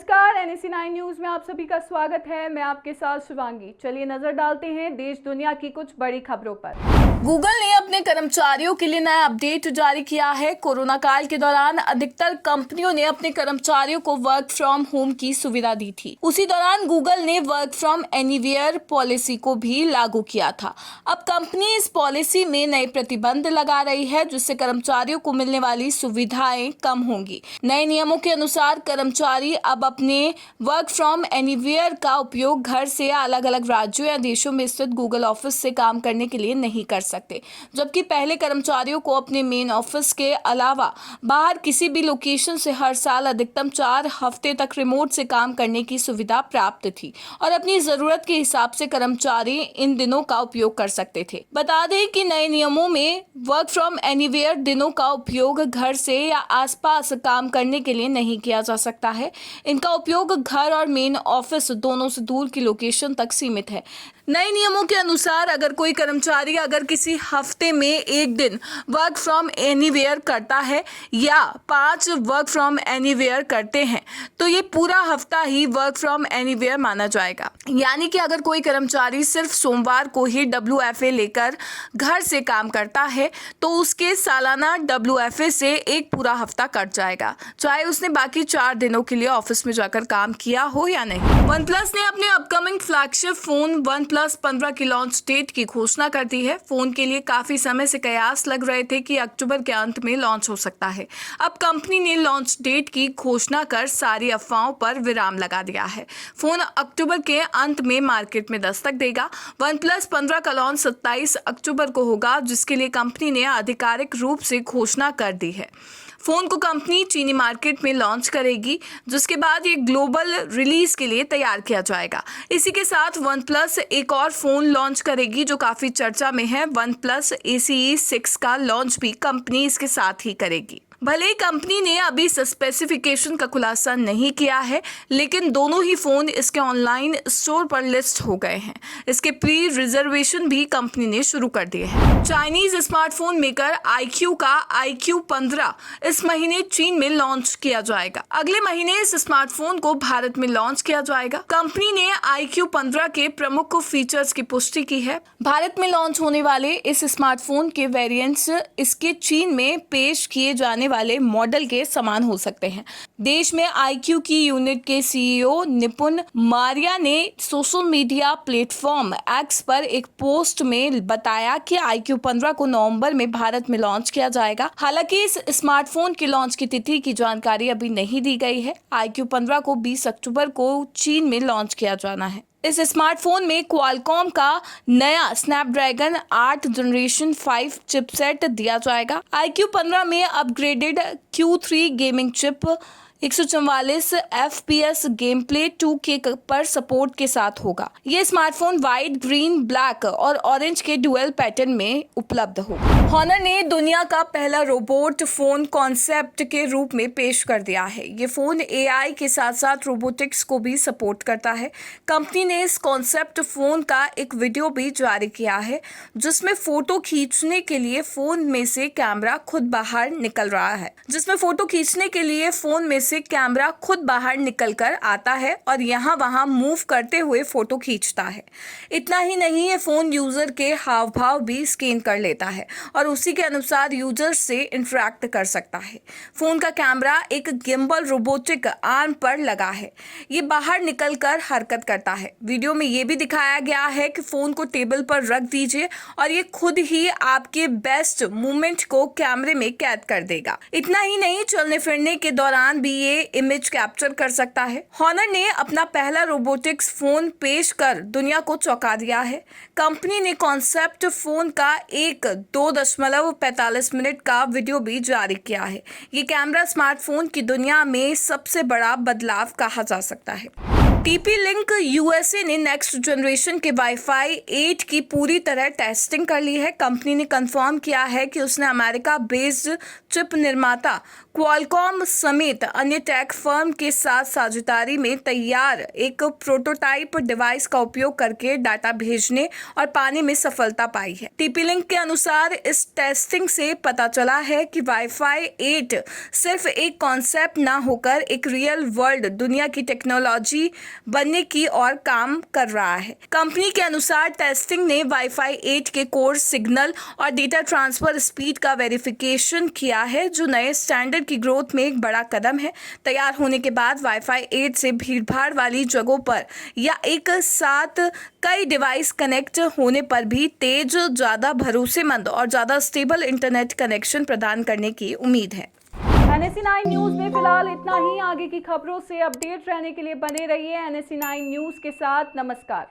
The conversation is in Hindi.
नमस्कार, NSE9 न्यूज में आप सभी का स्वागत है। मैं आपके साथ शिवांगी। चलिए नजर डालते हैं देश दुनिया की कुछ बड़ी खबरों पर। गूगल ने अपने कर्मचारियों के लिए नया अपडेट जारी किया है। कोरोना काल के दौरान अधिकतर कंपनियों ने अपने कर्मचारियों को वर्क फ्रॉम होम की सुविधा दी थी। उसी दौरान गूगल ने वर्क फ्रॉम एनीवेयर पॉलिसी को भी लागू किया था। अब कंपनी इस पॉलिसी में नए प्रतिबंध लगा रही है, जिससे कर्मचारियों को मिलने वाली सुविधाएं कम होंगी। नए नियमों के अनुसार कर्मचारी अब अपने वर्क फ्रॉम एनीवेयर का उपयोग घर से अलग अलग राज्यों या देशों में स्थित गूगल ऑफिस से काम करने के लिए नहीं कर सकते, जबकि पहले कर्मचारियों को अपने मेन ऑफिस के अलावा बाहर किसी भी लोकेशन से हर साल अधिकतम 4 हफ्ते तक रिमोट से काम करने की सुविधा प्राप्त थी और अपनी जरूरत के हिसाब से कर्मचारी इन दिनों का उपयोग कर सकते थे। बता दें कि नए नियमों में वर्क फ्रॉम एनीवेयर दिनों का उपयोग घर से या आसपास काम करने के लिए नहीं किया जा सकता है। इनका उपयोग घर और मेन ऑफिस दोनों से दूर की लोकेशन तक सीमित है। नए नियमों के अनुसार अगर कोई कर्मचारी किसी हफ्ते में एक दिन वर्क फ्रॉम एनीवेयर करता है या 5 वर्क फ्रॉम एनीवेयर करते हैं, तो ये पूरा हफ्ता ही वर्क फ्रॉम एनीवेयर माना जाएगा। यानी कि अगर कोई कर्मचारी सिर्फ सोमवार को ही WFA लेकर घर से काम करता है, तो उसके सालाना WFA से एक पूरा हफ्ता कट जाएगा, चाहे उसने बाकी 4 दिनों के लिए ऑफिस में जाकर काम किया हो या नहीं। OnePlus ने अपने अपकमिंग फ्लैगशिप फोन OnePlus 15 की लॉन्च डेट की घोषणा कर दी है। फोन के लिए काफी समय से कयास लग रहे थे कि अक्टूबर के अंत में लॉन्च हो सकता है। अब कंपनी ने लॉन्च डेट की घोषणा कर सारी अफवाहों पर विराम लगा दिया है। फोन अक्टूबर के अंत में मार्केट में दस्तक देगा। OnePlus 15 का लॉन्च 27 अक्टूबर को होगा, जिसके लिए कंपनी ने आधिकारिक रूप से घोषणा कर दी है। फोन को कंपनी चीनी मार्केट में लॉन्च करेगी, जिसके बाद ये ग्लोबल रिलीज के लिए तैयार किया जाएगा। इसी के साथ OnePlus एक और फोन लॉन्च करेगी जो काफी चर्चा में है। OnePlus ACE 6 का लॉन्च भी कंपनी इसके साथ ही करेगी। भले ही कंपनी ने अभी स्पेसिफिकेशन का खुलासा नहीं किया है, लेकिन दोनों ही फोन इसके ऑनलाइन स्टोर पर लिस्ट हो गए हैं। इसके प्री रिजर्वेशन भी कंपनी ने शुरू कर दिए हैं। चाइनीज स्मार्टफोन मेकर iQOO का iQOO 15 इस महीने चीन में लॉन्च किया जाएगा। अगले महीने इस स्मार्टफोन को भारत में लॉन्च किया जाएगा। कंपनी ने iQOO 15 के प्रमुख फीचर्स की पुष्टि की है। भारत में लॉन्च होने वाले इस स्मार्टफोन के वेरिएंट्स इसके चीन में पेश किए जाने वाले मॉडल के समान हो सकते हैं। देश में iQOO की यूनिट के CEO निपुण मारिया ने सोशल मीडिया प्लेटफॉर्म X पर एक पोस्ट में बताया कि iQOO 15 को नवंबर में भारत में लॉन्च किया जाएगा। हालांकि इस स्मार्टफोन के लॉन्च की तिथि की जानकारी अभी नहीं दी गई है। iQOO 15 को 20 अक्टूबर को चीन में लॉन्च किया जाना है। इस स्मार्टफोन में क्वालकॉम का नया स्नैपड्रैगन 8 जनरेशन 5 चिपसेट दिया जाएगा। iQOO 15 में upgraded Q3 gaming chip 144 FPS game play 2K पर सपोर्ट के साथ होगा। ये स्मार्टफोन व्हाइट, ग्रीन, ब्लैक और ऑरेंज के डुअल पैटर्न में उपलब्ध होगा। हॉनर ने दुनिया का पहला रोबोट फोन कॉन्सेप्ट के रूप में पेश कर दिया है। ये फोन AI के साथ साथ रोबोटिक्स को भी सपोर्ट करता है। कंपनी ने इस कॉन्सेप्ट फोन का एक वीडियो भी जारी किया है, जिसमें फोटो खींचने के लिए फोन में से कैमरा खुद बाहर निकल रहा है। कैमरा खुद बाहर निकलकर आता है और यहाँ वहाँ मूव करते हुए फोटो खींचता है। इतना ही नहीं, ये फोन यूजर के हाव भाव भी स्कैन कर लेता है और उसी के अनुसार यूजर से इंटरेक्ट कर सकता है। फोन का कैमरा एक गिम्बल रोबोटिक आर्म पर लगा है। ये बाहर निकलकर हरकत करता है। वीडियो में ये भी दिखाया गया है कि फोन को टेबल पर रख दीजिए और ये खुद ही आपके बेस्ट मूवमेंट को कैमरे में कैद कर देगा। इतना ही नहीं, चलने फिरने के दौरान भी ये इमेज कैप्चर कर सकता है। हॉनर ने अपना पहला रोबोटिक्स फोन पेश कर दुनिया को चौंका दिया है। कंपनी ने कॉन्सेप्ट फोन का एक 2.45 मिनट का वीडियो भी जारी किया है। ये कैमरा स्मार्टफोन की दुनिया में सबसे बड़ा बदलाव कहा जा सकता है। TP-Link USA ने नेक्स्ट जनरेशन के वाईफाई 8 की पूरी तरह टेस्टिंग कर ली है। कंपनी ने कंफर्म किया है कि उसने अमेरिका बेस्ड चिप निर्माता क्वालकॉम समेत अन्य टेक फर्म के साथ साझेदारी में तैयार एक प्रोटोटाइप डिवाइस का उपयोग करके डाटा भेजने और पाने में सफलता पाई है। TP-Link के अनुसार इस टेस्टिंग से पता चला है कि वाईफाई 8 सिर्फ एक कॉन्सेप्ट ना होकर एक रियल वर्ल्ड दुनिया की टेक्नोलॉजी बनने की ओर काम कर रहा है। कंपनी के अनुसार टेस्टिंग ने वाईफाई 8 के कोर सिग्नल और डेटा ट्रांसफर स्पीड का वेरिफिकेशन किया है, जो नए स्टैंडर्ड की ग्रोथ में एक बड़ा कदम है। तैयार होने के बाद वाईफाई 8 से भीड़भाड़ वाली जगहों पर या एक साथ कई डिवाइस कनेक्ट होने पर भी तेज, ज्यादा भरोसेमंद और ज्यादा स्टेबल इंटरनेट कनेक्शन प्रदान करने की उम्मीद है। NSE9 न्यूज में फिलहाल इतना ही। आगे की खबरों से अपडेट रहने के लिए बने रहिए NSE9 न्यूज के साथ। नमस्कार।